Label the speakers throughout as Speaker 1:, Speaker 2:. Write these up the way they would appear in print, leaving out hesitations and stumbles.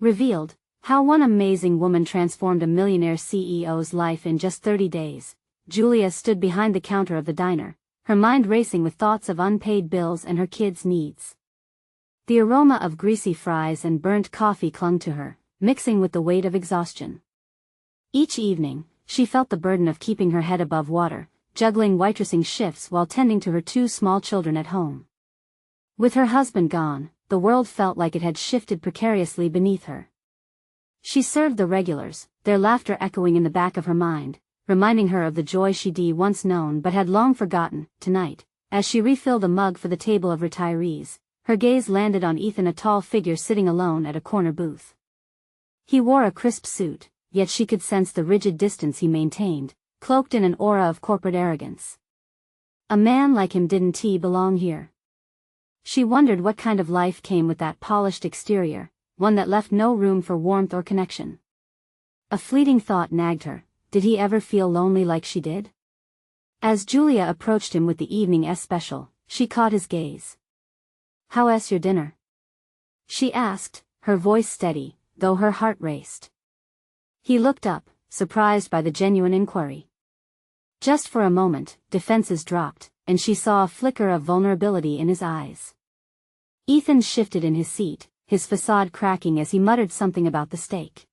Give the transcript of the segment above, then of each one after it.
Speaker 1: Revealed, how one amazing woman transformed a millionaire CEO's life in just 30 days. Julia stood behind the counter of the diner, her mind racing with thoughts of unpaid bills and her kids' needs. The aroma of greasy fries and burnt coffee clung to her, mixing with the weight of exhaustion. Each evening, she felt the burden of keeping her head above water, juggling waitressing shifts while tending to her two small children at home. With her husband gone, the world felt like it had shifted precariously beneath her. She served the regulars, their laughter echoing in the back of her mind, reminding her of the joy she'd once known but had long forgotten. Tonight, as she refilled a mug for the table of retirees, her gaze landed on Ethan, a tall figure sitting alone at a corner booth. He wore a crisp suit, yet she could sense the rigid distance he maintained, cloaked in an aura of corporate arrogance. A man like him didn't belong here. She wondered what kind of life came with that polished exterior, one that left no room for warmth or connection. A fleeting thought nagged her. Did he ever feel lonely like she did? As Julia approached him with the evening special, she caught his gaze. "How's your dinner?" she asked, her voice steady, though her heart raced. He looked up, surprised by the genuine inquiry. Just for a moment, defenses dropped, and she saw a flicker of vulnerability in his eyes. Ethan shifted in his seat, his facade cracking as he muttered something about the steak.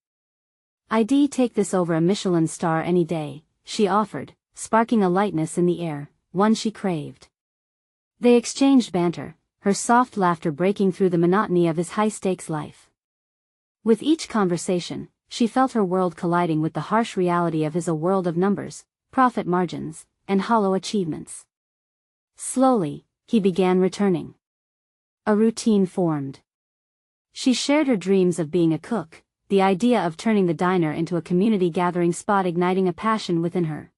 Speaker 1: "I'd take this over a Michelin star any day," she offered, sparking a lightness in the air, one she craved. They exchanged banter, her soft laughter breaking through the monotony of his high-stakes life. With each conversation, she felt her world colliding with the harsh reality of his, a world of numbers, profit margins, and hollow achievements. Slowly, he began returning. A routine formed. She shared her dreams of being a cook, the idea of turning the diner into a community gathering spot igniting a passion within her.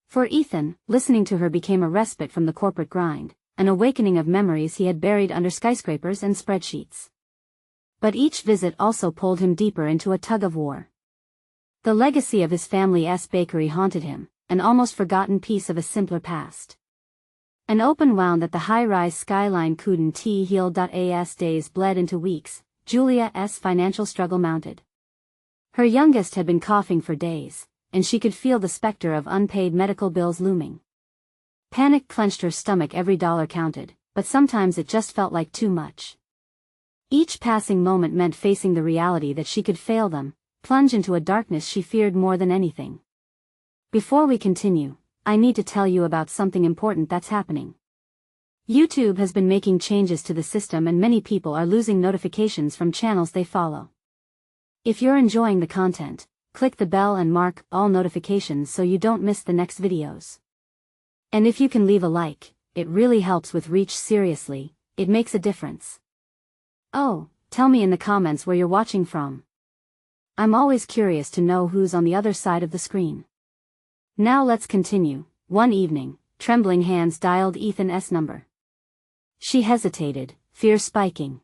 Speaker 1: For Ethan, listening to her became a respite from the corporate grind, an awakening of memories he had buried under skyscrapers and spreadsheets. But each visit also pulled him deeper into a tug-of-war. The legacy of his family's bakery haunted him, an almost forgotten piece of a simpler past. An open wound that the high-rise skyline couldn't heal. As days bled into weeks, Julia's financial struggle mounted. Her youngest had been coughing for days, and she could feel the specter of unpaid medical bills looming. Panic clenched her stomach. Every dollar counted, but sometimes it just felt like too much. Each passing moment meant facing the reality that she could fail them, plunge into a darkness she feared more than anything. Before we continue, I need to tell you about something important that's happening. YouTube has been making changes to the system and many people are losing notifications from channels they follow. If you're enjoying the content, click the bell and mark all notifications so you don't miss the next videos. And if you can leave a like, it really helps with reach. Seriously, it makes a difference. Oh, tell me in the comments where you're watching from. I'm always curious to know who's on the other side of the screen. Now let's continue. One evening, trembling hands dialed Ethan's number. She hesitated, fear spiking.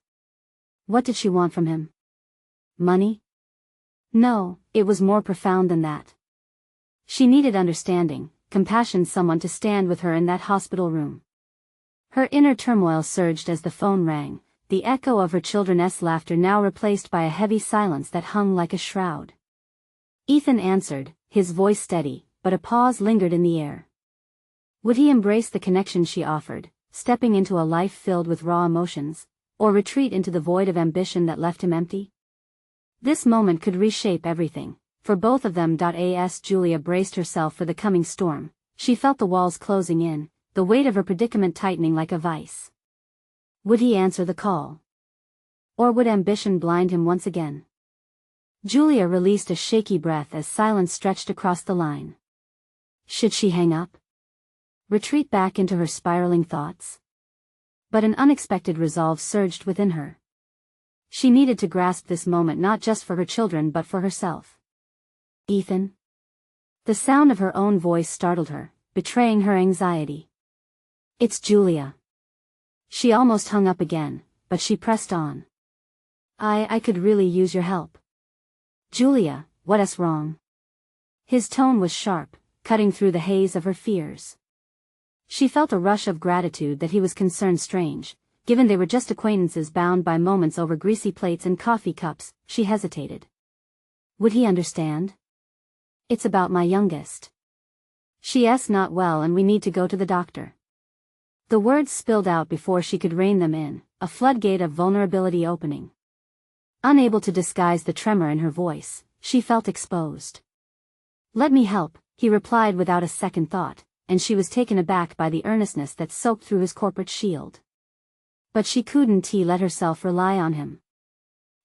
Speaker 1: What did she want from him? Money? No, it was more profound than that. She needed understanding, compassion, someone to stand with her in that hospital room. Her inner turmoil surged as the phone rang, the echo of her children's laughter now replaced by a heavy silence that hung like a shroud. Ethan answered, his voice steady, but a pause lingered in the air. Would he embrace the connection she offered, stepping into a life filled with raw emotions, or retreat into the void of ambition that left him empty? This moment could reshape everything, for both of them. As Julia braced herself for the coming storm, she felt the walls closing in, the weight of her predicament tightening like a vice. Would he answer the call? Or would ambition blind him once again? Julia released a shaky breath as silence stretched across the line. Should she hang up? Retreat back into her spiraling thoughts? But an unexpected resolve surged within her. She needed to grasp this moment not just for her children but for herself. Ethan? The sound of her own voice startled her, betraying her anxiety. It's Julia. She almost hung up again, but she pressed on. I could really use your help. Julia, what's wrong? His tone was sharp, cutting through the haze of her fears. She felt a rush of gratitude that he was concerned. Strange, given they were just acquaintances bound by moments over greasy plates and coffee cups, she hesitated. Would he understand? It's about my youngest. She's not well and we need to go to the doctor. The words spilled out before she could rein them in, a floodgate of vulnerability opening. Unable to disguise the tremor in her voice, she felt exposed. Let me help, he replied without a second thought, and she was taken aback by the earnestness that soaked through his corporate shield. But she couldn't let herself rely on him.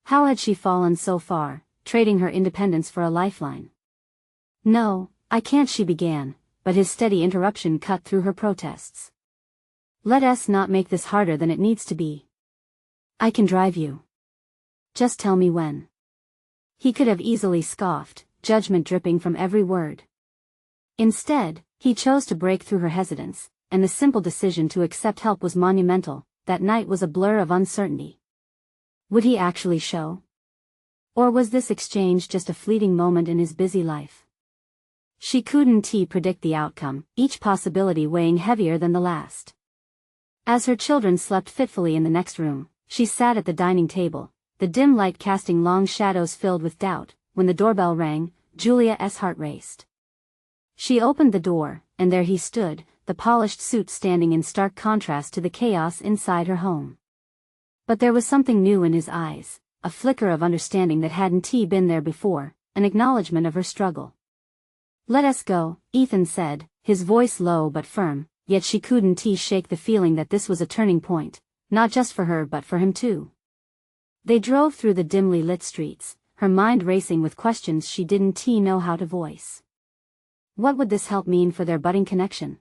Speaker 1: How had she fallen so far, trading her independence for a lifeline? No, I can't, she began, but his steady interruption cut through her protests. Let us not make this harder than it needs to be. I can drive you. Just tell me when. He could have easily scoffed, judgment dripping from every word. Instead, he chose to break through her hesitance, and the simple decision to accept help was monumental. That night was a blur of uncertainty. Would he actually show? Or was this exchange just a fleeting moment in his busy life? She couldn't predict the outcome, each possibility weighing heavier than the last. As her children slept fitfully in the next room, she sat at the dining table, the dim light casting long shadows filled with doubt. When the doorbell rang, Julia's heart raced. She opened the door, and there he stood, the polished suit standing in stark contrast to the chaos inside her home. But there was something new in his eyes, a flicker of understanding that hadn't been there before, an acknowledgement of her struggle. Let us go, Ethan said, his voice low but firm, yet she couldn't shake the feeling that this was a turning point, not just for her but for him too. They drove through the dimly lit streets, her mind racing with questions she didn't know how to voice. What would this help mean for their budding connection?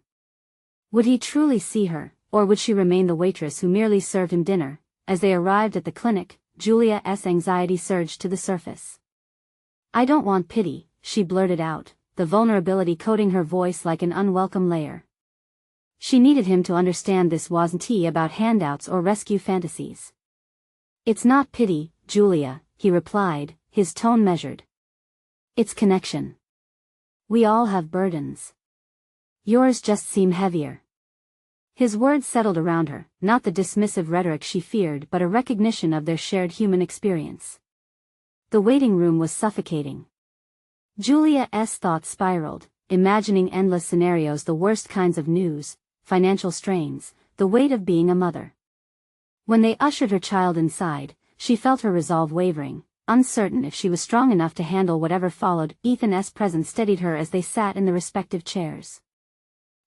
Speaker 1: Would he truly see her, or would she remain the waitress who merely served him dinner? As they arrived at the clinic, Julia's anxiety surged to the surface. I don't want pity, she blurted out, the vulnerability coating her voice like an unwelcome layer. She needed him to understand this wasn't about handouts or rescue fantasies. It's not pity, Julia, he replied, his tone measured. It's connection. We all have burdens. Yours just seem heavier. His words settled around her, not the dismissive rhetoric she feared but a recognition of their shared human experience. The waiting room was suffocating. Julia's thoughts spiraled, imagining endless scenarios, the worst kinds of news, financial strains, the weight of being a mother. When they ushered her child inside, she felt her resolve wavering, uncertain if she was strong enough to handle whatever followed. Ethan's presence steadied her as they sat in the respective chairs.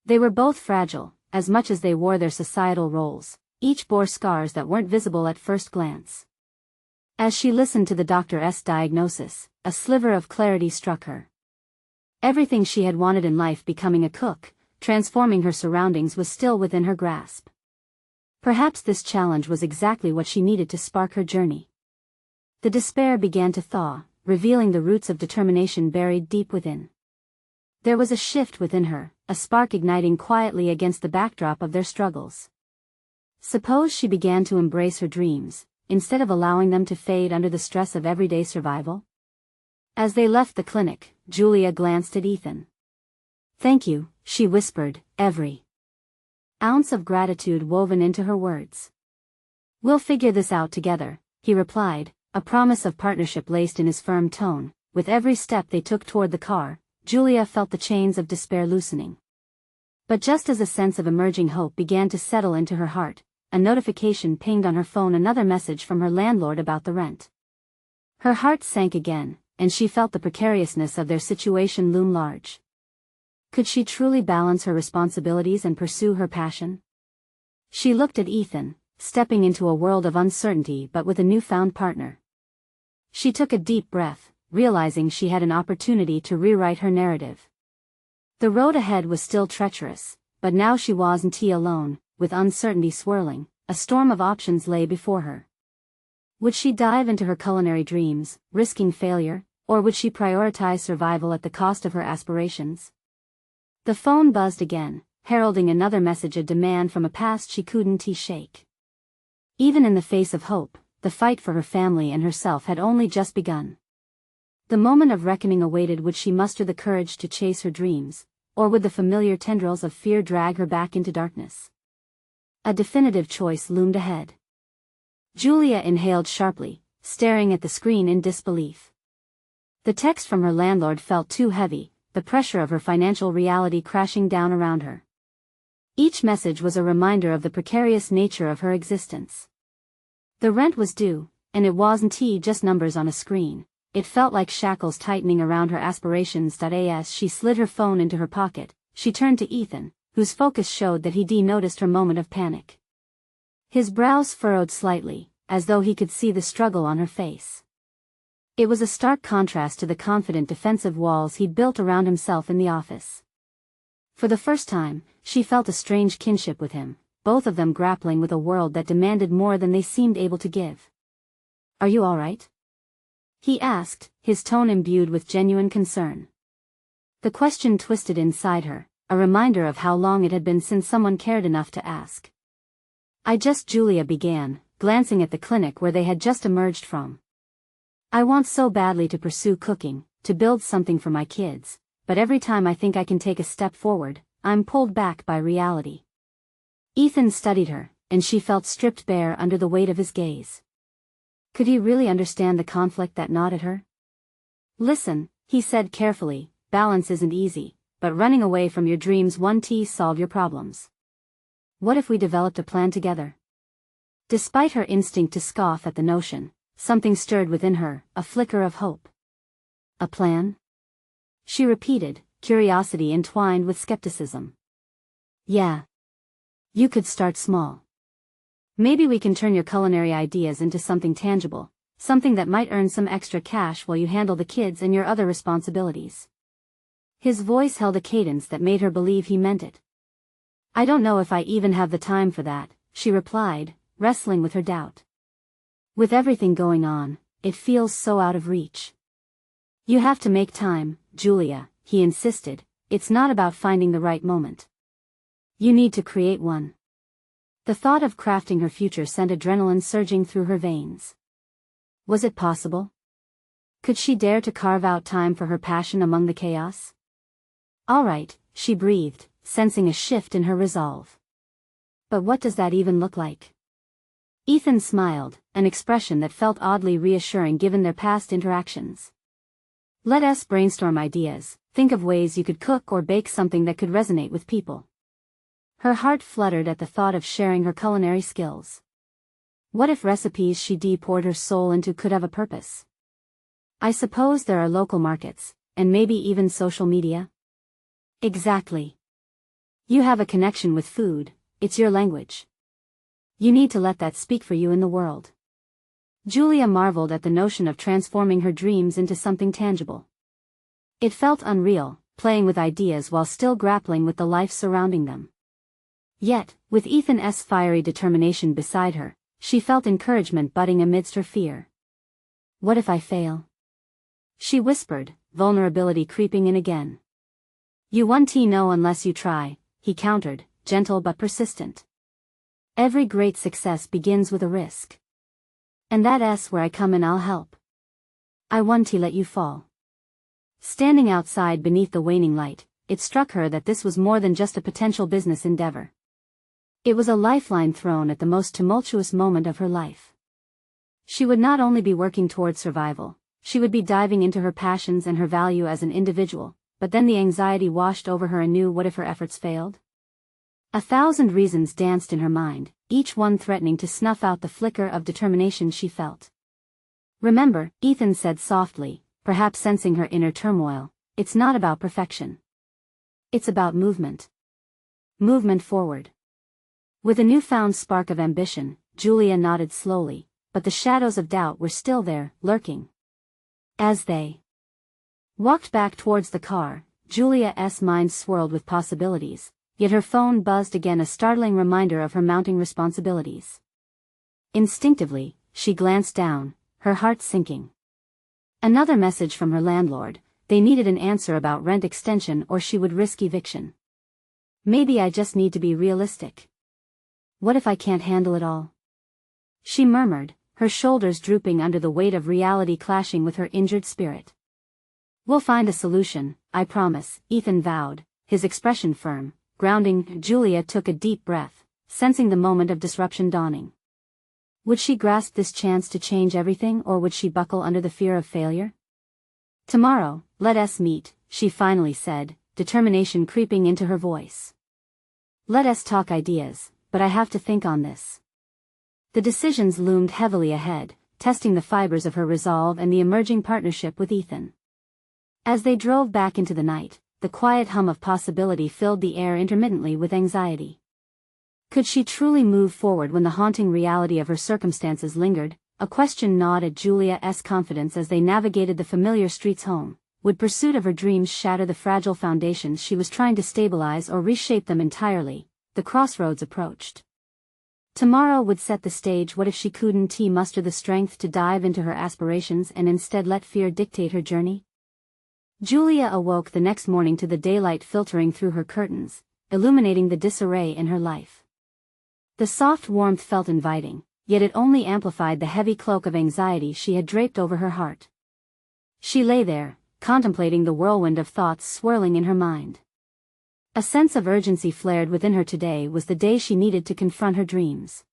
Speaker 1: They were both fragile, as much as they wore their societal roles, each bore scars that weren't visible at first glance. As she listened to the doctor's diagnosis, a sliver of clarity struck her. Everything she had wanted in life, becoming a cook, transforming her surroundings, was still within her grasp. Perhaps this challenge was exactly what she needed to spark her journey. The despair began to thaw, revealing the roots of determination buried deep within. There was a shift within her, a spark igniting quietly against the backdrop of their struggles. Suppose she began to embrace her dreams, instead of allowing them to fade under the stress of everyday survival? As they left the clinic, Julia glanced at Ethan. Thank you, she whispered, every ounce of gratitude woven into her words. We'll figure this out together, he replied, a promise of partnership laced in his firm tone. With every step they took toward the car, Julia felt the chains of despair loosening. But just as a sense of emerging hope began to settle into her heart, a notification pinged on her phone, another message from her landlord about the rent. Her heart sank again, and she felt the precariousness of their situation loom large. Could she truly balance her responsibilities and pursue her passion? She looked at Ethan, stepping into a world of uncertainty but with a newfound partner. She took a deep breath, realizing she had an opportunity to rewrite her narrative. The road ahead was still treacherous, but now she wasn't alone. With uncertainty swirling, a storm of options lay before her. Would she dive into her culinary dreams, risking failure, or would she prioritize survival at the cost of her aspirations? The phone buzzed again, heralding another message, a demand from a past she couldn't shake. Even in the face of hope, the fight for her family and herself had only just begun. The moment of reckoning awaited. Would she muster the courage to chase her dreams, or would the familiar tendrils of fear drag her back into darkness? A definitive choice loomed ahead. Julia inhaled sharply, staring at the screen in disbelief. The text from her landlord felt too heavy, the pressure of her financial reality crashing down around her. Each message was a reminder of the precarious nature of her existence. The rent was due, and it wasn't just numbers on a screen. It felt like shackles tightening around her aspirations. As she slid her phone into her pocket, she turned to Ethan, whose focus showed that he noticed her moment of panic. His brows furrowed slightly, as though he could see the struggle on her face. It was a stark contrast to the confident defensive walls he'd built around himself in the office. For the first time, she felt a strange kinship with him, both of them grappling with a world that demanded more than they seemed able to give. "Are you all right?" he asked, his tone imbued with genuine concern. The question twisted inside her, a reminder of how long it had been since someone cared enough to ask. Julia began, glancing at the clinic where they had just emerged from. "I want so badly to pursue cooking, to build something for my kids, but every time I think I can take a step forward, I'm pulled back by reality." Ethan studied her, and she felt stripped bare under the weight of his gaze. Could he really understand the conflict that gnawed at her? "Listen," he said carefully, "balance isn't easy, but running away from your dreams won't solve your problems. What if we developed a plan together?" Despite her instinct to scoff at the notion, something stirred within her, a flicker of hope. "A plan?" she repeated, curiosity entwined with skepticism. "Yeah. You could start small. Maybe we can turn your culinary ideas into something tangible, something that might earn some extra cash while you handle the kids and your other responsibilities." His voice held a cadence that made her believe he meant it. "I don't know if I even have the time for that," she replied, wrestling with her doubt. "With everything going on, it feels so out of reach." "You have to make time, Julia," he insisted. "It's not about finding the right moment. You need to create one." The thought of crafting her future sent adrenaline surging through her veins. Was it possible? Could she dare to carve out time for her passion among the chaos? "All right," she breathed, sensing a shift in her resolve. "But what does that even look like?" Ethan smiled, an expression that felt oddly reassuring given their past interactions. "Let us brainstorm ideas, think of ways you could cook or bake something that could resonate with people." Her heart fluttered at the thought of sharing her culinary skills. What if recipes she poured her soul into could have a purpose? "I suppose there are local markets, and maybe even social media?" "Exactly. You have a connection with food, it's your language. You need to let that speak for you in the world." Julia marveled at the notion of transforming her dreams into something tangible. It felt unreal, playing with ideas while still grappling with the life surrounding them. Yet, with Ethan's fiery determination beside her, she felt encouragement budding amidst her fear. "What if I fail?" she whispered, vulnerability creeping in again. "You won't know unless you try," he countered, gentle but persistent. "Every great success begins with a risk. And that's where I come in. I'll help. I won't let you fall." Standing outside beneath the waning light, it struck her that this was more than just a potential business endeavor. It was a lifeline thrown at the most tumultuous moment of her life. She would not only be working toward survival, she would be diving into her passions and her value as an individual, but then the anxiety washed over her anew. What if her efforts failed? 1,000 reasons danced in her mind, each one threatening to snuff out the flicker of determination she felt. "Remember," Ethan said softly, perhaps sensing her inner turmoil, "it's not about perfection. It's about movement. Movement forward." With a newfound spark of ambition, Julia nodded slowly, but the shadows of doubt were still there, lurking. As they walked back towards the car, Julia's mind swirled with possibilities, yet her phone buzzed again, a startling reminder of her mounting responsibilities. Instinctively, she glanced down, her heart sinking. Another message from her landlord. They needed an answer about rent extension or she would risk eviction. "Maybe I just need to be realistic. What if I can't handle it all?" she murmured, her shoulders drooping under the weight of reality clashing with her injured spirit. "We'll find a solution, I promise," Ethan vowed, his expression firm, grounding. Julia took a deep breath, sensing the moment of disruption dawning. Would she grasp this chance to change everything, or would she buckle under the fear of failure? "Tomorrow, let us meet," she finally said, determination creeping into her voice. "Let us talk ideas, but I have to think on this." The decisions loomed heavily ahead, testing the fibers of her resolve and the emerging partnership with Ethan. As they drove back into the night, the quiet hum of possibility filled the air intermittently with anxiety. Could she truly move forward when the haunting reality of her circumstances lingered? A question gnawed at Julia's confidence as they navigated the familiar streets home. Would pursuit of her dreams shatter the fragile foundations she was trying to stabilize or reshape them entirely? The crossroads approached. Tomorrow would set the stage. What if she couldn't muster the strength to dive into her aspirations and instead let fear dictate her journey? Julia awoke the next morning to the daylight filtering through her curtains, illuminating the disarray in her life. The soft warmth felt inviting, yet it only amplified the heavy cloak of anxiety she had draped over her heart. She lay there, contemplating the whirlwind of thoughts swirling in her mind. A sense of urgency flared within her. Today was the day she needed to confront her dreams.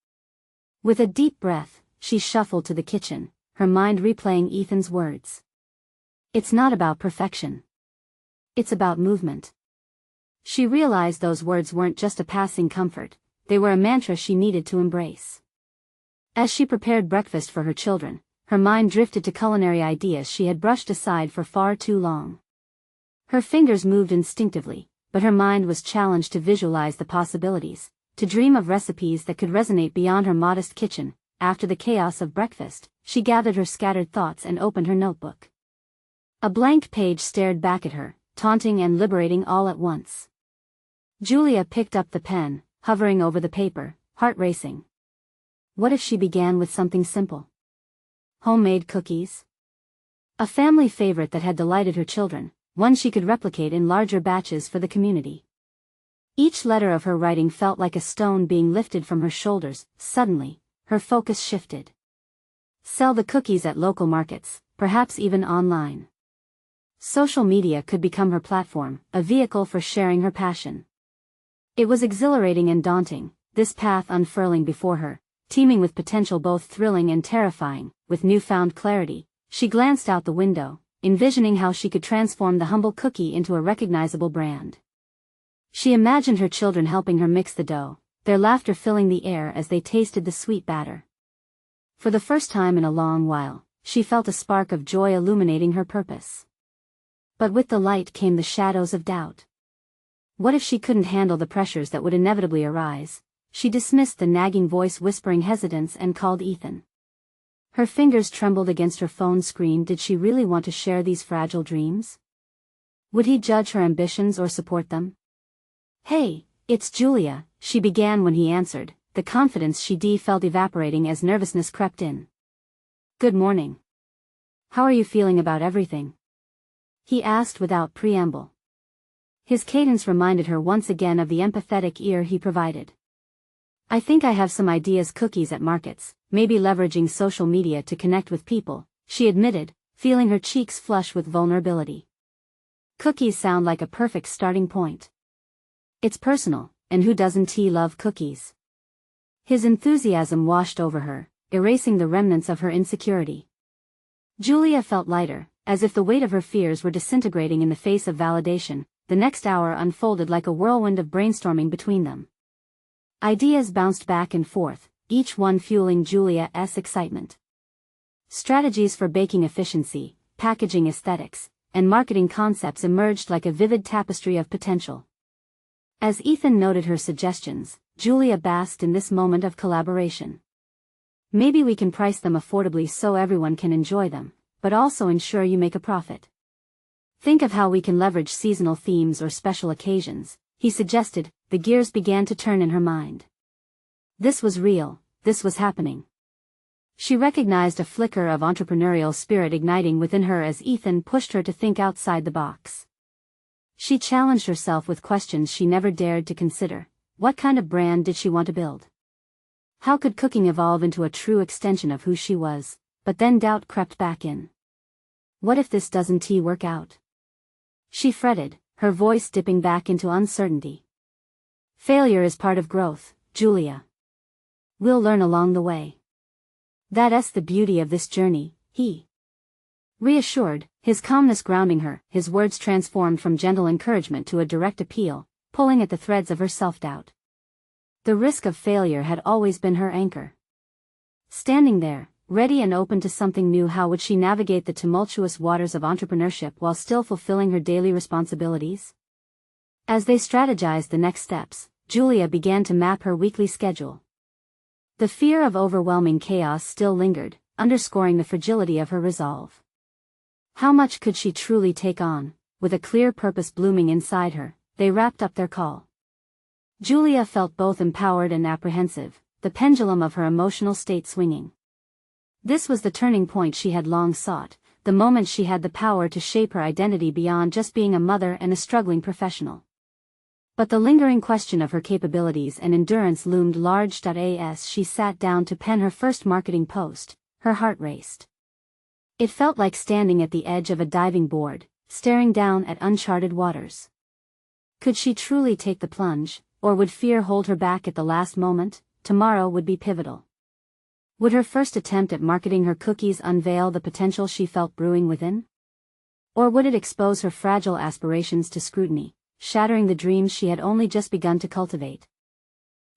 Speaker 1: With a deep breath, she shuffled to the kitchen, her mind replaying Ethan's words. "It's not about perfection. It's about movement." She realized those words weren't just a passing comfort, they were a mantra she needed to embrace. As she prepared breakfast for her children, her mind drifted to culinary ideas she had brushed aside for far too long. Her fingers moved instinctively, but her mind was challenged to visualize the possibilities, to dream of recipes that could resonate beyond her modest kitchen. After the chaos of breakfast, she gathered her scattered thoughts and opened her notebook. A blank page stared back at her, taunting and liberating all at once. Julia picked up the pen, hovering over the paper, heart racing. What if she began with something simple? Homemade cookies? A family favorite that had delighted her children, one she could replicate in larger batches for the community. Each letter of her writing felt like a stone being lifted from her shoulders. Suddenly, her focus shifted. Sell the cookies at local markets, perhaps even online. Social media could become her platform, a vehicle for sharing her passion. It was exhilarating and daunting, this path unfurling before her, teeming with potential both thrilling and terrifying. With newfound clarity, she glanced out the window, envisioning how she could transform the humble cookie into a recognizable brand. She imagined her children helping her mix the dough, their laughter filling the air as they tasted the sweet batter. For the first time in a long while, she felt a spark of joy illuminating her purpose. But with the light came the shadows of doubt. What if she couldn't handle the pressures that would inevitably arise? She dismissed the nagging voice whispering hesitance and called Ethan. Her fingers trembled against her phone screen. Did she really want to share these fragile dreams? Would he judge her ambitions or support them? "Hey, it's Julia," she began when he answered, the confidence she felt evaporating as nervousness crept in. "Good morning. How are you feeling about everything?" he asked without preamble. His cadence reminded her once again of the empathetic ear he provided. "I think I have some ideas. Cookies at markets, maybe leveraging social media to connect with people," she admitted, feeling her cheeks flush with vulnerability. "Cookies sound like a perfect starting point. It's personal, and who doesn't love cookies?" His enthusiasm washed over her, erasing the remnants of her insecurity. Julia felt lighter, as if the weight of her fears were disintegrating in the face of validation. The next hour unfolded like a whirlwind of brainstorming between them. Ideas bounced back and forth, each one fueling Julia's excitement. Strategies for baking efficiency, packaging aesthetics, and marketing concepts emerged like a vivid tapestry of potential. As Ethan noted her suggestions, Julia basked in this moment of collaboration. "Maybe we can price them affordably so everyone can enjoy them, but also ensure you make a profit. Think of how we can leverage seasonal themes or special occasions," he suggested. The gears began to turn in her mind. This was real, this was happening. She recognized a flicker of entrepreneurial spirit igniting within her as Ethan pushed her to think outside the box. She challenged herself with questions she never dared to consider. What kind of brand did she want to build? How could cooking evolve into a true extension of who she was? But then doubt crept back in. What if this doesn't work out? She fretted, her voice dipping back into uncertainty. "Failure is part of growth," Julia. We'll learn along the way. That's the beauty of this journey, he reassured, his calmness grounding her, his words transformed from gentle encouragement to a direct appeal, pulling at the threads of her self-doubt. The risk of failure had always been her anchor. Standing there, ready and open to something new, how would she navigate the tumultuous waters of entrepreneurship while still fulfilling her daily responsibilities? As they strategized the next steps, Julia began to map her weekly schedule. The fear of overwhelming chaos still lingered, underscoring the fragility of her resolve. How much could she truly take on? With a clear purpose blooming inside her, they wrapped up their call. Julia felt both empowered and apprehensive, the pendulum of her emotional state swinging. This was the turning point she had long sought, the moment she had the power to shape her identity beyond just being a mother and a struggling professional. But the lingering question of her capabilities and endurance loomed large. As she sat down to pen her first marketing post, her heart raced. It felt like standing at the edge of a diving board, staring down at uncharted waters. Could she truly take the plunge, or would fear hold her back at the last moment? Tomorrow would be pivotal. Would her first attempt at marketing her cookies unveil the potential she felt brewing within? Or would it expose her fragile aspirations to scrutiny, shattering the dreams she had only just begun to cultivate?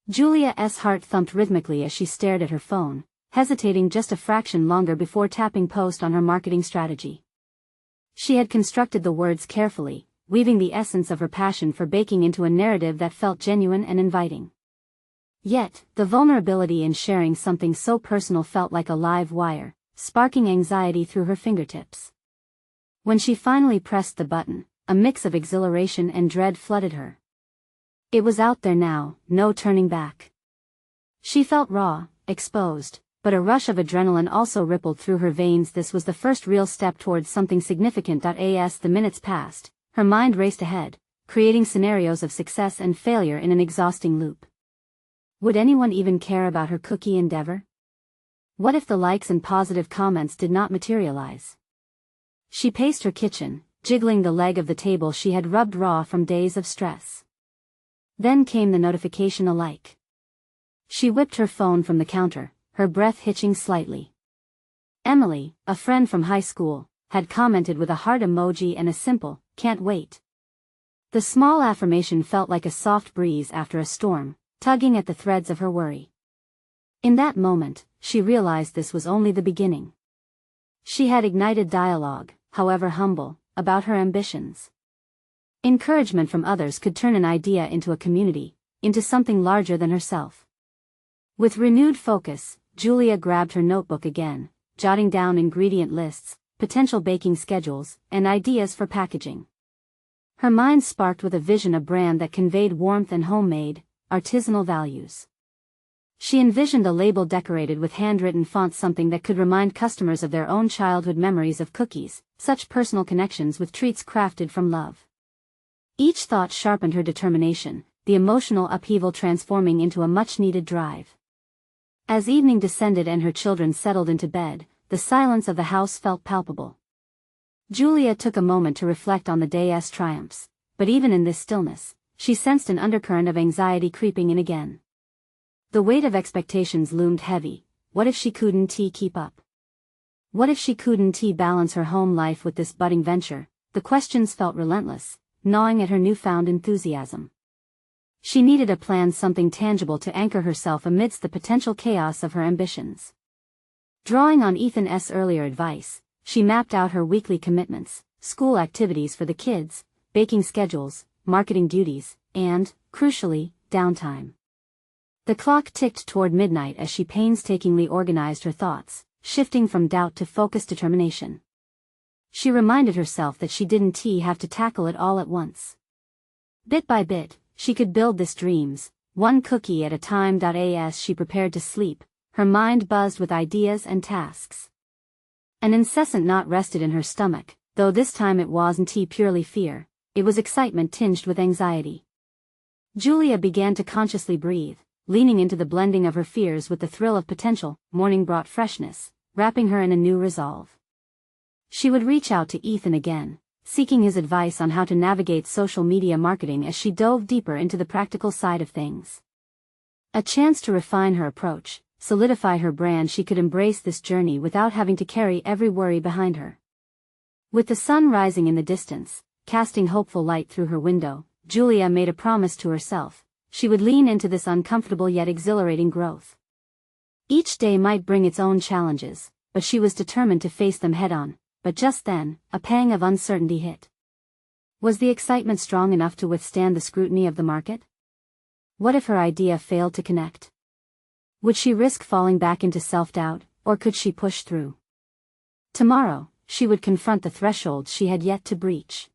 Speaker 1: Julia's heart thumped rhythmically as she stared at her phone, hesitating just a fraction longer before tapping post on her marketing strategy. She had constructed the words carefully, weaving the essence of her passion for baking into a narrative that felt genuine and inviting. Yet, the vulnerability in sharing something so personal felt like a live wire, sparking anxiety through her fingertips. When she finally pressed the button, a mix of exhilaration and dread flooded her. It was out there now, no turning back. She felt raw, exposed, but a rush of adrenaline also rippled through her veins. This was the first real step towards something significant. As the minutes passed, her mind raced ahead, creating scenarios of success and failure in an exhausting loop. Would anyone even care about her cookie endeavor? What if the likes and positive comments did not materialize? She paced her kitchen, jiggling the leg of the table she had rubbed raw from days of stress. Then came the notification alike. She whipped her phone from the counter, her breath hitching slightly. Emily, a friend from high school, had commented with a heart emoji and a simple, "Can't wait." The small affirmation felt like a soft breeze after a storm, tugging at the threads of her worry. In that moment, she realized this was only the beginning. She had ignited dialogue, however humble, about her ambitions. Encouragement from others could turn an idea into a community, into something larger than herself. With renewed focus, Julia grabbed her notebook again, jotting down ingredient lists, potential baking schedules, and ideas for packaging. Her mind sparked with a vision, a brand that conveyed warmth and homemade, artisanal values. She envisioned a label decorated with handwritten fonts, something that could remind customers of their own childhood memories of cookies, such personal connections with treats crafted from love. Each thought sharpened her determination, the emotional upheaval transforming into a much-needed drive. As evening descended and her children settled into bed, the silence of the house felt palpable. Julia took a moment to reflect on the day's triumphs, but even in this stillness, she sensed an undercurrent of anxiety creeping in again. The weight of expectations loomed heavy. What if she couldn't keep up? What if she couldn't balance her home life with this budding venture? The questions felt relentless, gnawing at her newfound enthusiasm. She needed a plan, something tangible to anchor herself amidst the potential chaos of her ambitions. Drawing on Ethan's earlier advice, she mapped out her weekly commitments, school activities for the kids, baking schedules, marketing duties, and, crucially, downtime. The clock ticked toward midnight as she painstakingly organized her thoughts, shifting from doubt to focused determination. She reminded herself that she didn't have to tackle it all at once. Bit by bit, she could build this dreams, one cookie at a time. As she prepared to sleep, her mind buzzed with ideas and tasks. An incessant knot rested in her stomach, though this time it wasn't purely fear, it was excitement tinged with anxiety. Julia began to consciously breathe, leaning into the blending of her fears with the thrill of potential. Morning brought freshness, wrapping her in a new resolve. She would reach out to Ethan again, seeking his advice on how to navigate social media marketing as she dove deeper into the practical side of things. A chance to refine her approach, solidify her brand. She could embrace this journey without having to carry every worry behind her. With the sun rising in the distance, casting hopeful light through her window, Julia made a promise to herself. She would lean into this uncomfortable yet exhilarating growth. Each day might bring its own challenges, but she was determined to face them head-on. But just then, a pang of uncertainty hit. Was the excitement strong enough to withstand the scrutiny of the market? What if her idea failed to connect? Would she risk falling back into self-doubt, or could she push through? Tomorrow, she would confront the thresholds she had yet to breach.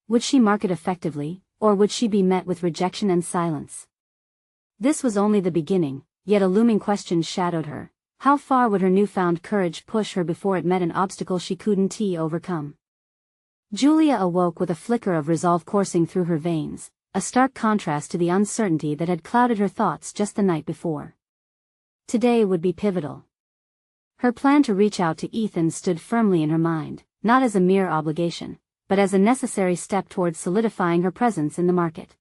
Speaker 1: Would she market effectively, or would she be met with rejection and silence? This was only the beginning, yet a looming question shadowed her. How far would her newfound courage push her before it met an obstacle she couldn't overcome? Julia awoke with a flicker of resolve coursing through her veins, a stark contrast to the uncertainty that had clouded her thoughts just the night before. Today would be pivotal. Her plan to reach out to Ethan stood firmly in her mind, not as a mere obligation, but as a necessary step towards solidifying her presence in the market.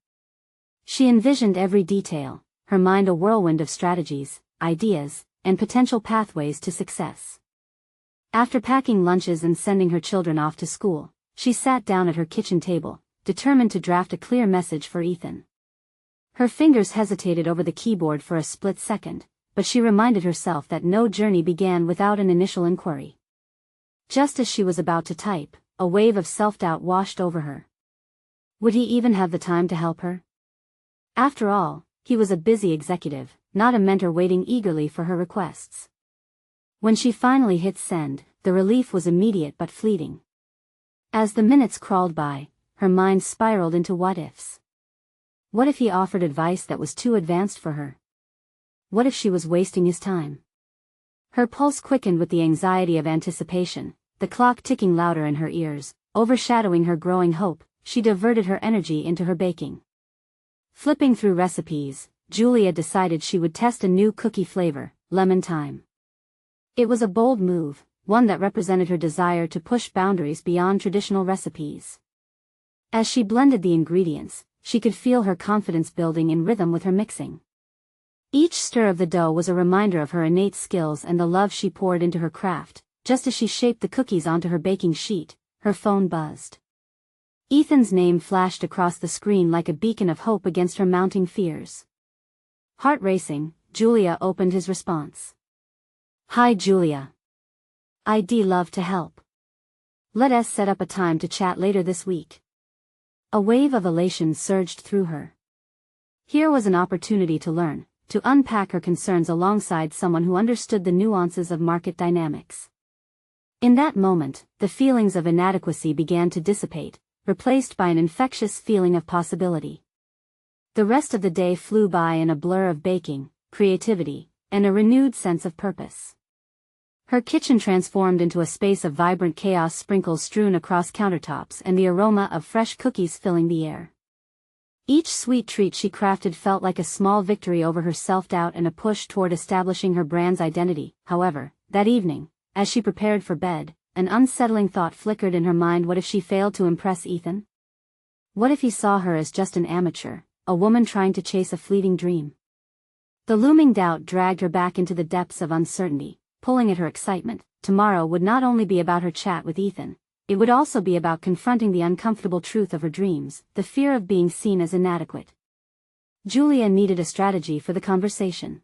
Speaker 1: She envisioned every detail, her mind a whirlwind of strategies, ideas, and potential pathways to success. After packing lunches and sending her children off to school, she sat down at her kitchen table, determined to draft a clear message for Ethan. Her fingers hesitated over the keyboard for a split second, but she reminded herself that no journey began without an initial inquiry. Just as she was about to type, a wave of self-doubt washed over her. Would he even have the time to help her? After all, he was a busy executive, not a mentor waiting eagerly for her requests. When she finally hit send, the relief was immediate but fleeting. As the minutes crawled by, her mind spiraled into what-ifs. What if he offered advice that was too advanced for her? What if she was wasting his time? Her pulse quickened with the anxiety of anticipation, the clock ticking louder in her ears, overshadowing her growing hope. She diverted her energy into her baking. Flipping through recipes, Julia decided she would test a new cookie flavor, lemon thyme. It was a bold move, one that represented her desire to push boundaries beyond traditional recipes. As she blended the ingredients, she could feel her confidence building in rhythm with her mixing. Each stir of the dough was a reminder of her innate skills and the love she poured into her craft. Just as she shaped the cookies onto her baking sheet, her phone buzzed. Ethan's name flashed across the screen like a beacon of hope against her mounting fears. Heart racing, Julia opened his response. Hi Julia. I'd love to help. Let us set up a time to chat later this week. A wave of elation surged through her. Here was an opportunity to learn, to unpack her concerns alongside someone who understood the nuances of market dynamics. In that moment, the feelings of inadequacy began to dissipate, replaced by an infectious feeling of possibility. The rest of the day flew by in a blur of baking, creativity, and a renewed sense of purpose. Her kitchen transformed into a space of vibrant chaos, sprinkles strewn across countertops and the aroma of fresh cookies filling the air. Each sweet treat she crafted felt like a small victory over her self-doubt and a push toward establishing her brand's identity. However, that evening, as she prepared for bed, an unsettling thought flickered in her mind. What if she failed to impress Ethan? What if he saw her as just an amateur, a woman trying to chase a fleeting dream? The looming doubt dragged her back into the depths of uncertainty, pulling at her excitement. Tomorrow would not only be about her chat with Ethan, it would also be about confronting the uncomfortable truth of her dreams, the fear of being seen as inadequate. Julia needed a strategy for the conversation.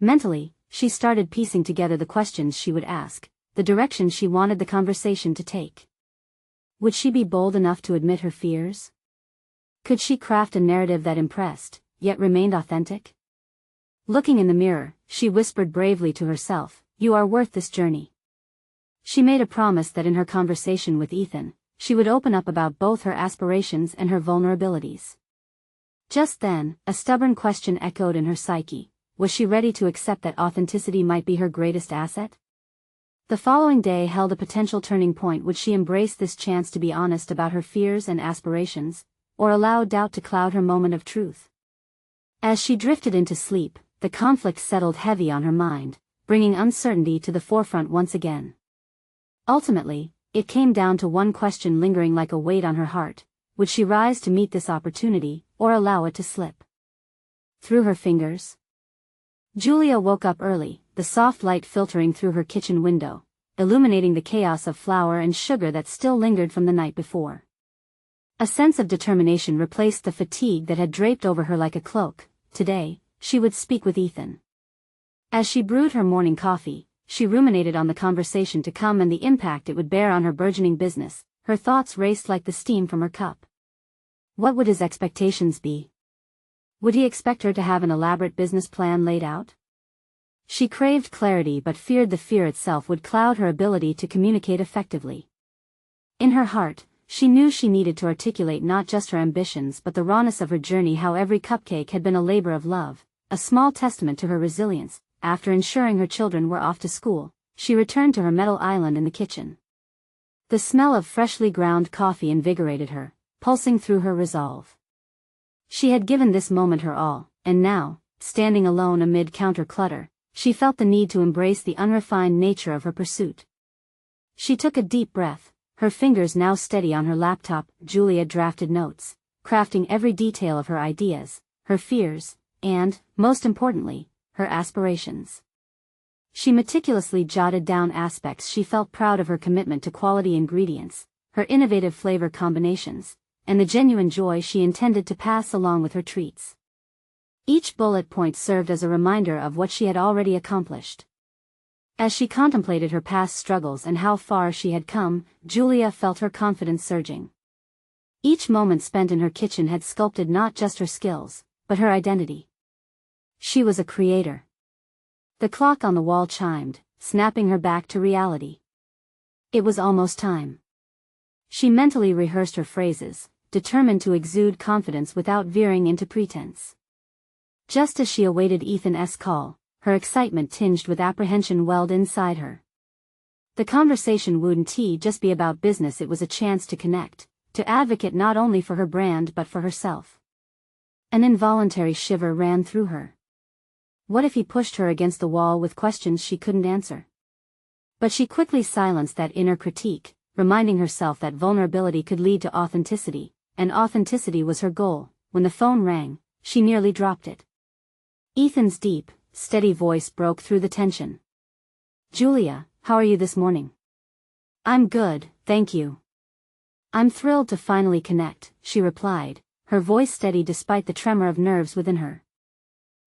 Speaker 1: Mentally, she started piecing together the questions she would ask, the direction she wanted the conversation to take. Would she be bold enough to admit her fears? Could she craft a narrative that impressed, yet remained authentic? Looking in the mirror, she whispered bravely to herself, "You are worth this journey." She made a promise that in her conversation with Ethan, she would open up about both her aspirations and her vulnerabilities. Just then, a stubborn question echoed in her psyche. Was she ready to accept that authenticity might be her greatest asset? The following day held a potential turning point. Would she embrace this chance to be honest about her fears and aspirations, or allow doubt to cloud her moment of truth? As she drifted into sleep, the conflict settled heavy on her mind, bringing uncertainty to the forefront once again. Ultimately, it came down to one question lingering like a weight on her heart: would she rise to meet this opportunity, or allow it to slip? through her fingers. Julia woke up early, the soft light filtering through her kitchen window, illuminating the chaos of flour and sugar that still lingered from the night before. A sense of determination replaced the fatigue that had draped over her like a cloak. Today, she would speak with Ethan. As she brewed her morning coffee, she ruminated on the conversation to come and the impact it would bear on her burgeoning business. Her thoughts raced like the steam from her cup. What would his expectations be? Would he expect her to have an elaborate business plan laid out? She craved clarity but feared the fear itself would cloud her ability to communicate effectively. In her heart, she knew she needed to articulate not just her ambitions but the rawness of her journey, how every cupcake had been a labor of love, a small testament to her resilience. After ensuring her children were off to school, she returned to her metal island in the kitchen. The smell of freshly ground coffee invigorated her, pulsing through her resolve. She had given this moment her all, and now, standing alone amid counter clutter, she felt the need to embrace the unrefined nature of her pursuit. She took a deep breath, her fingers now steady on her laptop. Julia drafted notes, crafting every detail of her ideas, her fears, and, most importantly, her aspirations. She meticulously jotted down aspects she felt proud of: her commitment to quality ingredients, her innovative flavor combinations, and the genuine joy she intended to pass along with her treats. Each bullet point served as a reminder of what she had already accomplished. As she contemplated her past struggles and how far she had come, Julia felt her confidence surging. Each moment spent in her kitchen had sculpted not just her skills, but her identity. She was a creator. The clock on the wall chimed, snapping her back to reality. It was almost time. She mentally rehearsed her phrases, determined to exude confidence without veering into pretense. Just as she awaited Ethan's call, her excitement tinged with apprehension welled inside her. The conversation wouldn't just be about business, it was a chance to connect, to advocate not only for her brand but for herself. An involuntary shiver ran through her. What if he pushed her against the wall with questions she couldn't answer? But she quickly silenced that inner critique, reminding herself that vulnerability could lead to authenticity, and authenticity was her goal. When the phone rang, she nearly dropped it. Ethan's deep, steady voice broke through the tension. "Julia, how are you this morning?" "I'm good, thank you." "I'm thrilled to finally connect," she replied, her voice steady despite the tremor of nerves within her.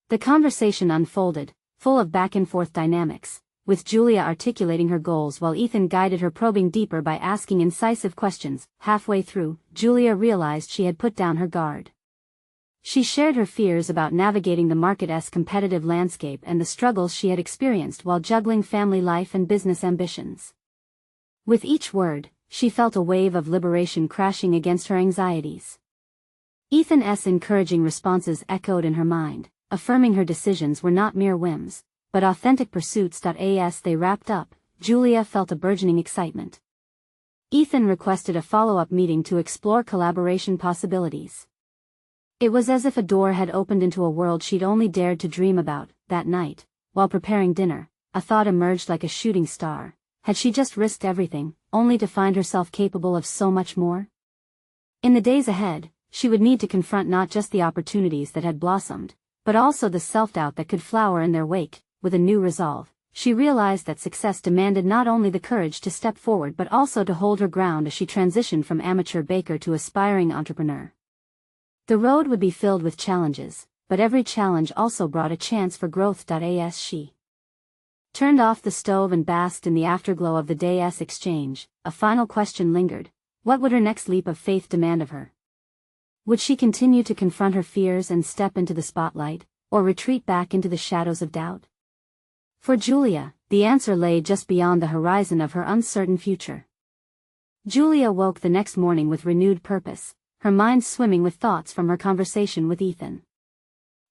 Speaker 1: The conversation unfolded, full of back-and-forth dynamics, with Julia articulating her goals while Ethan guided her, probing deeper by asking incisive questions. Halfway through, Julia realized she had put down her guard. She shared her fears about navigating the market's competitive landscape and the struggles she had experienced while juggling family life and business ambitions. With each word, she felt a wave of liberation crashing against her anxieties. Ethan's encouraging responses echoed in her mind, affirming her decisions were not mere whims, but authentic pursuits. As they wrapped up, Julia felt a burgeoning excitement. Ethan requested a follow-up meeting to explore collaboration possibilities. It was as if a door had opened into a world she'd only dared to dream about. That night, while preparing dinner, a thought emerged like a shooting star. Had she just risked everything, only to find herself capable of so much more? In the days ahead, she would need to confront not just the opportunities that had blossomed, but also the self-doubt that could flower in their wake. With a new resolve, she realized that success demanded not only the courage to step forward but also to hold her ground as she transitioned from amateur baker to aspiring entrepreneur. The road would be filled with challenges, but every challenge also brought a chance for growth. As she turned off the stove and basked in the afterglow of the day's exchange, a final question lingered. What would her next leap of faith demand of her? Would she continue to confront her fears and step into the spotlight, or retreat back into the shadows of doubt? For Julia, the answer lay just beyond the horizon of her uncertain future. Julia woke the next morning with renewed purpose, her mind swimming with thoughts from her conversation with Ethan.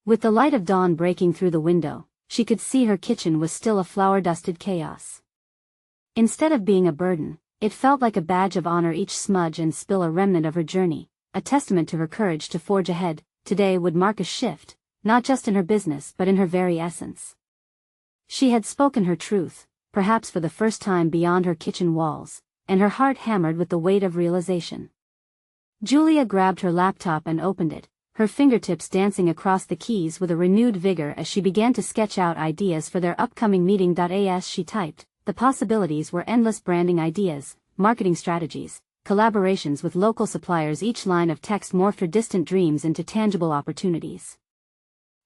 Speaker 1: With the light of dawn breaking through the window, she could see her kitchen was still a flour-dusted chaos. Instead of being a burden, it felt like a badge of honor, each smudge and spill a remnant of her journey, a testament to her courage to forge ahead. Today would mark a shift, not just in her business but in her very essence. She had spoken her truth, perhaps for the first time beyond her kitchen walls, and her heart hammered with the weight of realization. Julia grabbed her laptop and opened it, her fingertips dancing across the keys with a renewed vigor as she began to sketch out ideas for their upcoming meeting. As she typed, the possibilities were endless: branding ideas, marketing strategies, collaborations with local suppliers. Each line of text morphed her distant dreams into tangible opportunities.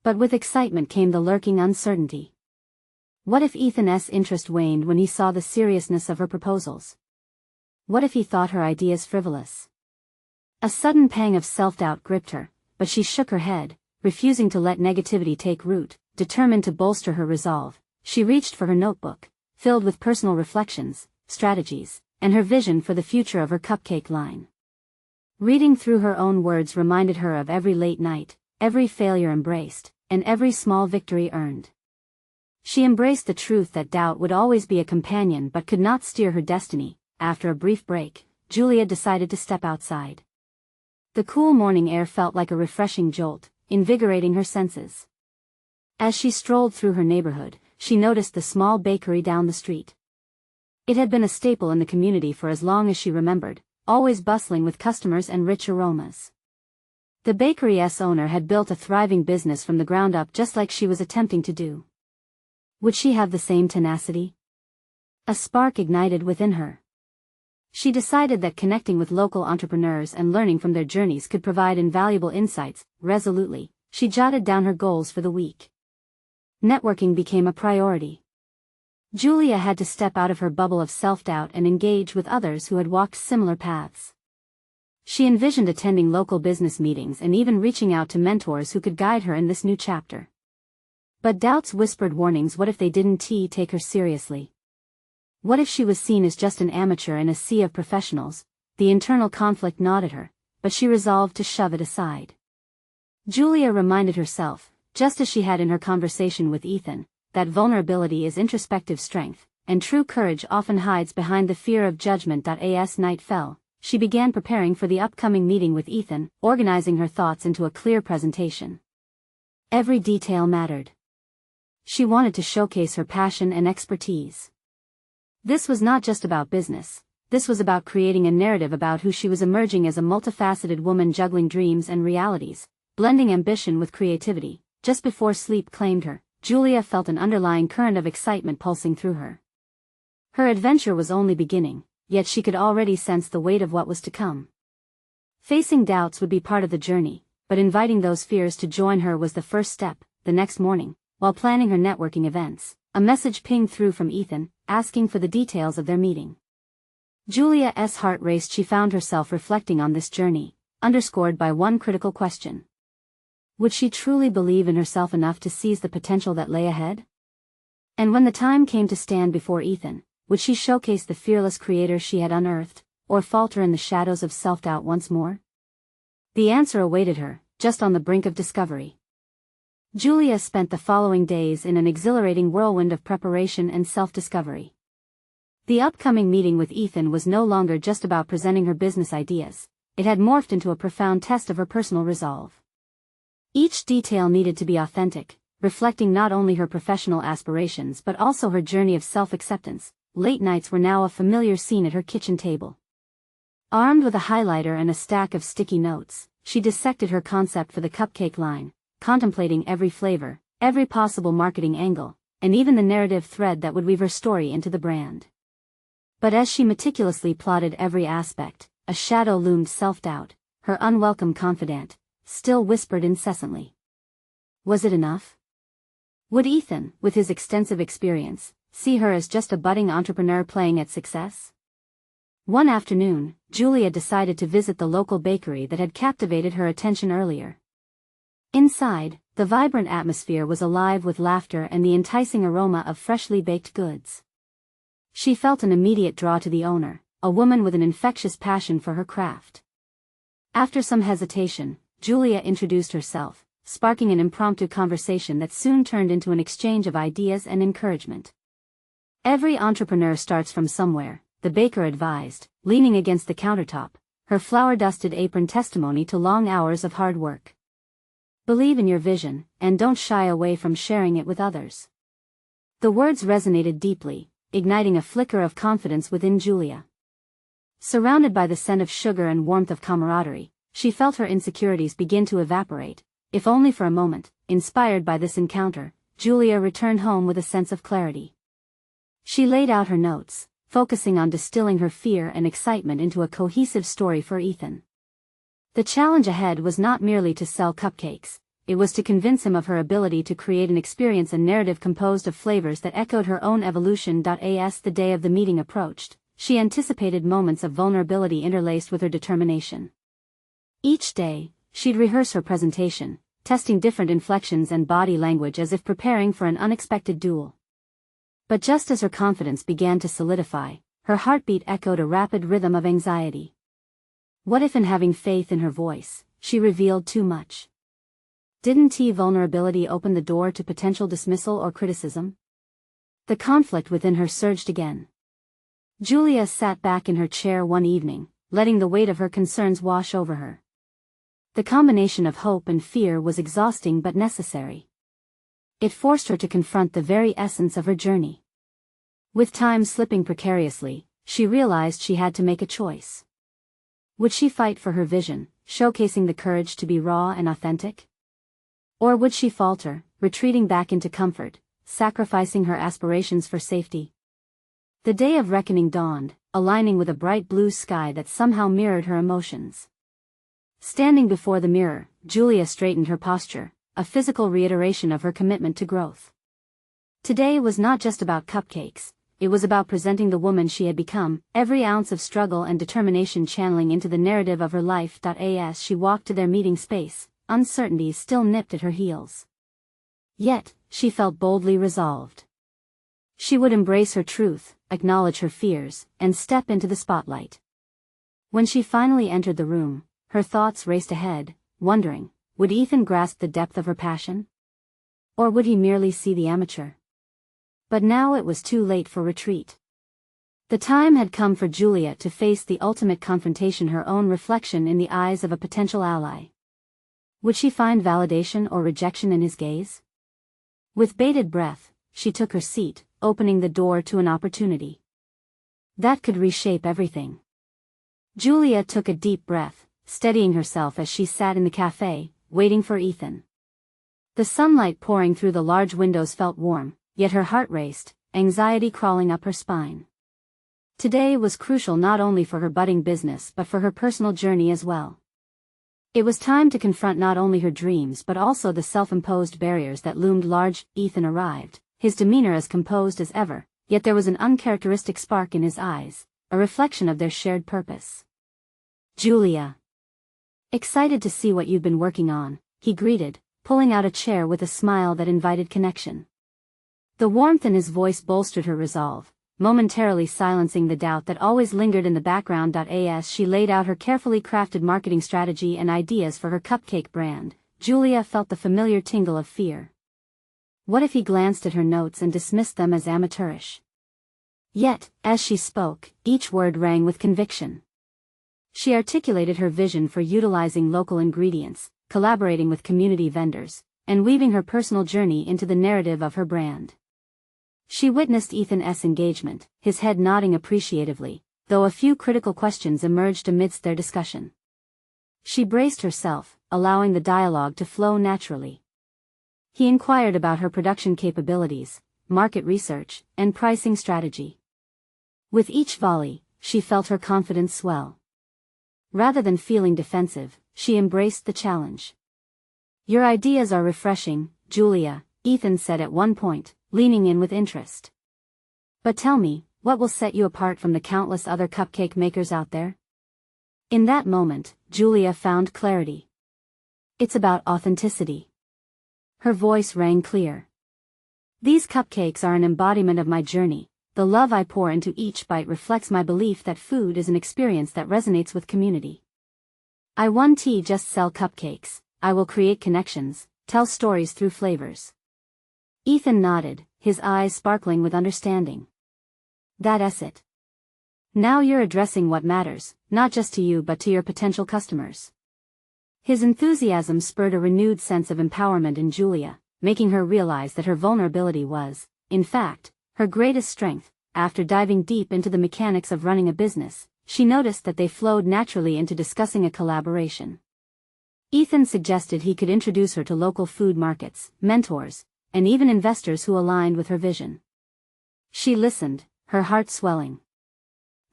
Speaker 1: But with excitement came the lurking uncertainty. What if Ethan's interest waned when he saw the seriousness of her proposals? What if he thought her ideas frivolous? A sudden pang of self-doubt gripped her, but she shook her head, refusing to let negativity take root. Determined to bolster her resolve, she reached for her notebook, filled with personal reflections, strategies, and her vision for the future of her cupcake line. Reading through her own words reminded her of every late night, every failure embraced, and every small victory earned. She embraced the truth that doubt would always be a companion but could not steer her destiny. After a brief break, Julia decided to step outside. The cool morning air felt like a refreshing jolt, invigorating her senses. As she strolled through her neighborhood, she noticed the small bakery down the street. It had been a staple in the community for as long as she remembered, always bustling with customers and rich aromas. The bakery's owner had built a thriving business from the ground up, just like she was attempting to do. Would she have the same tenacity? A spark ignited within her. She decided that connecting with local entrepreneurs and learning from their journeys could provide invaluable insights. Resolutely, she jotted down her goals for the week. Networking became a priority. Julia had to step out of her bubble of self-doubt and engage with others who had walked similar paths. She envisioned attending local business meetings and even reaching out to mentors who could guide her in this new chapter. But doubts whispered warnings. What if they didn't take her seriously? What if she was seen as just an amateur in a sea of professionals? The internal conflict gnawed at her, but she resolved to shove it aside. Julia reminded herself, just as she had in her conversation with Ethan, that vulnerability is introspective strength, and true courage often hides behind the fear of judgment. As night fell, she began preparing for the upcoming meeting with Ethan, organizing her thoughts into a clear presentation. Every detail mattered. She wanted to showcase her passion and expertise. This was not just about business, this was about creating a narrative about who she was, emerging as a multifaceted woman juggling dreams and realities, blending ambition with creativity. Just before sleep claimed her, Julia felt an underlying current of excitement pulsing through her. Her adventure was only beginning, yet she could already sense the weight of what was to come. Facing doubts would be part of the journey, but inviting those fears to join her was the first step. The next morning, while planning her networking events, a message pinged through from Ethan, asking for the details of their meeting. Julia's heart raced. She found herself reflecting on this journey, underscored by one critical question. Would she truly believe in herself enough to seize the potential that lay ahead? And when the time came to stand before Ethan, would she showcase the fearless creator she had unearthed, or falter in the shadows of self-doubt once more? The answer awaited her, just on the brink of discovery. Julia spent the following days in an exhilarating whirlwind of preparation and self-discovery. The upcoming meeting with Ethan was no longer just about presenting her business ideas, it had morphed into a profound test of her personal resolve. Each detail needed to be authentic, reflecting not only her professional aspirations but also her journey of self-acceptance. Late nights were now a familiar scene at her kitchen table. Armed with a highlighter and a stack of sticky notes, she dissected her concept for the cupcake line, contemplating every flavor, every possible marketing angle, and even the narrative thread that would weave her story into the brand. But as she meticulously plotted every aspect, a shadow loomed. Self-doubt, her unwelcome confidant, still whispered incessantly. Was it enough? Would Ethan, with his extensive experience, see her as just a budding entrepreneur playing at success? One afternoon, Julia decided to visit the local bakery that had captivated her attention earlier. Inside, the vibrant atmosphere was alive with laughter and the enticing aroma of freshly baked goods. She felt an immediate draw to the owner, a woman with an infectious passion for her craft. After some hesitation, Julia introduced herself, sparking an impromptu conversation that soon turned into an exchange of ideas and encouragement. Every entrepreneur starts from somewhere, the baker advised, leaning against the countertop, her flour-dusted apron testimony to long hours of hard work. Believe in your vision, and don't shy away from sharing it with others. The words resonated deeply, igniting a flicker of confidence within Julia. Surrounded by the scent of sugar and warmth of camaraderie, she felt her insecurities begin to evaporate, if only for a moment. Inspired by this encounter, Julia returned home with a sense of clarity. She laid out her notes, focusing on distilling her fear and excitement into a cohesive story for Ethan. The challenge ahead was not merely to sell cupcakes, it was to convince him of her ability to create an experience, a narrative composed of flavors that echoed her own evolution. As the day of the meeting approached, she anticipated moments of vulnerability interlaced with her determination. Each day, she'd rehearse her presentation, testing different inflections and body language as if preparing for an unexpected duel. But just as her confidence began to solidify, her heartbeat echoed a rapid rhythm of anxiety. What if in having faith in her voice, she revealed too much? Didn't vulnerability open the door to potential dismissal or criticism? The conflict within her surged again. Julia sat back in her chair one evening, letting the weight of her concerns wash over her. The combination of hope and fear was exhausting but necessary. It forced her to confront the very essence of her journey. With time slipping precariously, she realized she had to make a choice. Would she fight for her vision, showcasing the courage to be raw and authentic? Or would she falter, retreating back into comfort, sacrificing her aspirations for safety? The day of reckoning dawned, aligning with a bright blue sky that somehow mirrored her emotions. Standing before the mirror, Julia straightened her posture, a physical reiteration of her commitment to growth. Today was not just about cupcakes, it was about presenting the woman she had become, every ounce of struggle and determination channeling into the narrative of her life. As she walked to their meeting space, uncertainty still nipped at her heels. Yet, she felt boldly resolved. She would embrace her truth, acknowledge her fears, and step into the spotlight. When she finally entered the room, her thoughts raced ahead, wondering, would Ethan grasp the depth of her passion? Or would he merely see the amateur? But now it was too late for retreat. The time had come for Julia to face the ultimate confrontation, her own reflection in the eyes of a potential ally. Would she find validation or rejection in his gaze? With bated breath, she took her seat, opening the door to an opportunity that could reshape everything. Julia took a deep breath, steadying herself as she sat in the cafe, waiting for Ethan. The sunlight pouring through the large windows felt warm, yet her heart raced, anxiety crawling up her spine. Today was crucial not only for her budding business but for her personal journey as well. It was time to confront not only her dreams but also the self-imposed barriers that loomed large. Ethan arrived, his demeanor as composed as ever, yet there was an uncharacteristic spark in his eyes, a reflection of their shared purpose. Julia. Excited to see what you've been working on, he greeted, pulling out a chair with a smile that invited connection. The warmth in his voice bolstered her resolve, momentarily silencing the doubt that always lingered in the background. As she laid out her carefully crafted marketing strategy and ideas for her cupcake brand, Julia felt the familiar tingle of fear. What if he glanced at her notes and dismissed them as amateurish? Yet, as she spoke, each word rang with conviction. She articulated her vision for utilizing local ingredients, collaborating with community vendors, and weaving her personal journey into the narrative of her brand. She witnessed Ethan's engagement, his head nodding appreciatively, though a few critical questions emerged amidst their discussion. She braced herself, allowing the dialogue to flow naturally. He inquired about her production capabilities, market research, and pricing strategy. With each volley, she felt her confidence swell. Rather than feeling defensive, she embraced the challenge. Your ideas are refreshing, Julia, Ethan said at one point, leaning in with interest. But tell me, what will set you apart from the countless other cupcake makers out there? In that moment, Julia found clarity. It's about authenticity. Her voice rang clear. These cupcakes are an embodiment of my journey. The love I pour into each bite reflects my belief that food is an experience that resonates with community. I won't just sell cupcakes, I will create connections, tell stories through flavors. Ethan nodded, his eyes sparkling with understanding. That's it. Now you're addressing what matters, not just to you but to your potential customers. His enthusiasm spurred a renewed sense of empowerment in Julia, making her realize that her vulnerability was, in fact, her greatest strength. After diving deep into the mechanics of running a business, she noticed that they flowed naturally into discussing a collaboration. Ethan suggested he could introduce her to local food markets, mentors, and even investors who aligned with her vision. She listened, her heart swelling.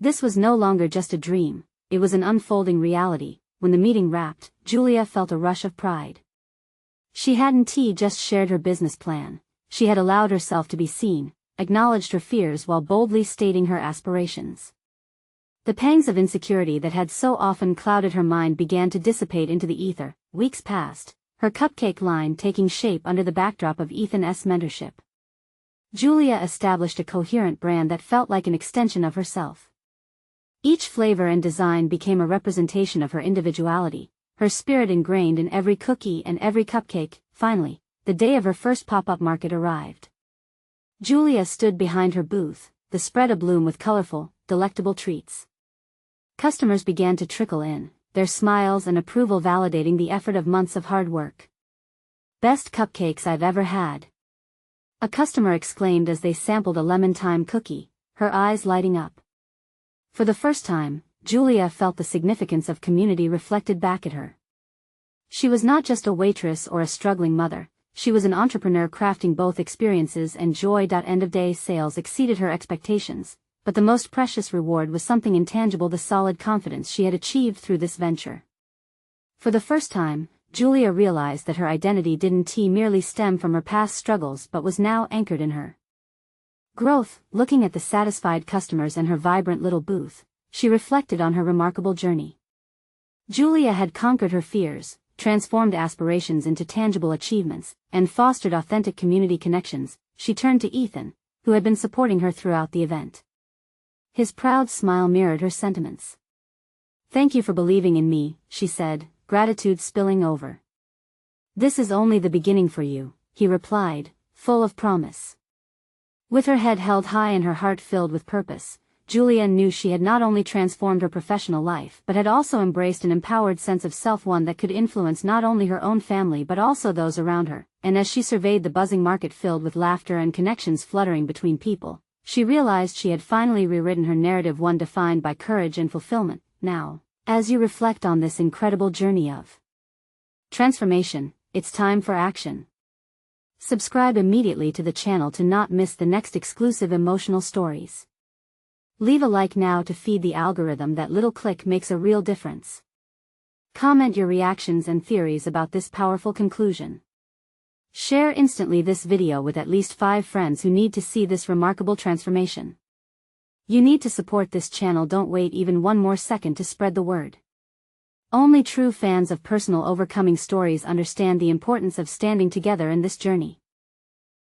Speaker 1: This was no longer just a dream, it was an unfolding reality. When the meeting wrapped, Julia felt a rush of pride. She hadn't just shared her business plan, she had allowed herself to be seen, acknowledged her fears while boldly stating her aspirations. The pangs of insecurity that had so often clouded her mind began to dissipate into the ether. Weeks passed, her cupcake line taking shape under the backdrop of Ethan's mentorship. Julia established a coherent brand that felt like an extension of herself. Each flavor and design became a representation of her individuality, her spirit ingrained in every cookie and every cupcake. Finally, the day of her first pop-up market arrived. Julia stood behind her booth, the spread abloom with colorful, delectable treats. Customers began to trickle in, their smiles and approval validating the effort of months of hard work. "Best cupcakes I've ever had," a customer exclaimed as they sampled a lemon thyme cookie, her eyes lighting up. For the first time, Julia felt the significance of community reflected back at her. She was not just a waitress or a struggling mother, she was an entrepreneur crafting both experiences and joy. End-of-day sales exceeded her expectations, but the most precious reward was something intangible: the solid confidence she had achieved through this venture. For the first time, Julia realized that her identity didn't merely stem from her past struggles but was now anchored in her growth. Looking at the satisfied customers and her vibrant little booth, she reflected on her remarkable journey. Julia had conquered her fears, transformed aspirations into tangible achievements, and fostered authentic community connections. She turned to Ethan, who had been supporting her throughout the event. His proud smile mirrored her sentiments. "Thank you for believing in me," she said, gratitude spilling over. "This is only the beginning for you," he replied, full of promise. With her head held high and her heart filled with purpose, Julia knew she had not only transformed her professional life but had also embraced an empowered sense of self, one that could influence not only her own family but also those around her. And as she surveyed the buzzing market filled with laughter and connections fluttering between people, she realized she had finally rewritten her narrative, one defined by courage and fulfillment. Now, as you reflect on this incredible journey of transformation, it's time for action. Subscribe immediately to the channel to not miss the next exclusive emotional stories. Leave a like now to feed the algorithm. That little click makes a real difference. Comment your reactions and theories about this powerful conclusion. Share instantly this video with at least 5 friends who need to see this remarkable transformation. You need to support this channel. Don't wait even one more second to spread the word. Only true fans of personal overcoming stories understand the importance of standing together in this journey.